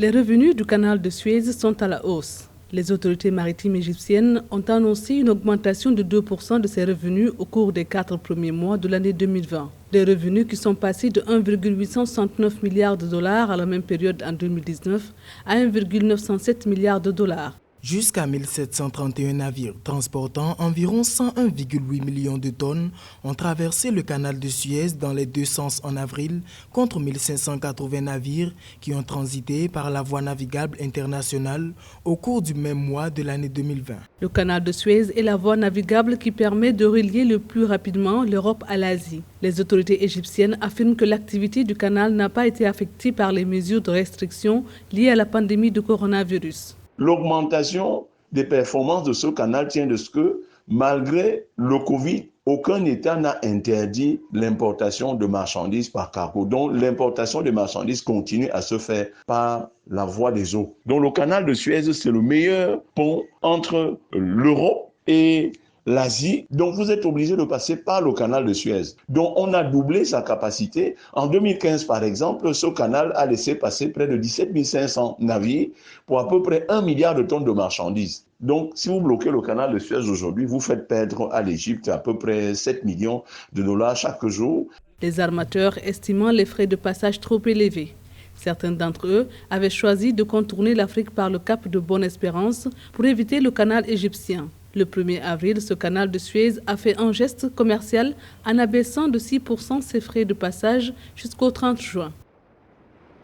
Les revenus du canal de Suez sont à la hausse. Les autorités maritimes égyptiennes ont annoncé une augmentation de 2% de ces revenus au cours des 4 premiers mois de l'année 2020. Des revenus qui sont passés de 1,869 milliard de dollars à la même période en 2019 à 1,907 milliard de dollars. Jusqu'à 1731 navires transportant environ 101,8 millions de tonnes ont traversé le canal de Suez dans les deux sens en avril, contre 1580 navires qui ont transité par la voie navigable internationale au cours du même mois de l'année 2020. Le canal de Suez est la voie navigable qui permet de relier le plus rapidement l'Europe à l'Asie. Les autorités égyptiennes affirment que l'activité du canal n'a pas été affectée par les mesures de restriction liées à la pandémie de coronavirus. L'augmentation des performances de ce canal tient de ce que, malgré le Covid, aucun État n'a interdit l'importation de marchandises par cargo. Donc l'importation de marchandises continue à se faire par la voie des eaux. Donc le canal de Suez, c'est le meilleur pont entre l'Europe et l'Asie, donc vous êtes obligé de passer par le canal de Suez. Donc on a doublé sa capacité. En 2015, par exemple, ce canal a laissé passer près de 17 500 navires pour à peu près 1 milliard de tonnes de marchandises. Donc si vous bloquez le canal de Suez aujourd'hui, vous faites perdre à l'Égypte à peu près 7 millions de dollars chaque jour. Les armateurs estimant les frais de passage trop élevés. Certains d'entre eux avaient choisi de contourner l'Afrique par le cap de Bonne-Espérance pour éviter le canal égyptien. Le 1er avril, ce canal de Suez a fait un geste commercial en abaissant de 6% ses frais de passage jusqu'au 30 juin.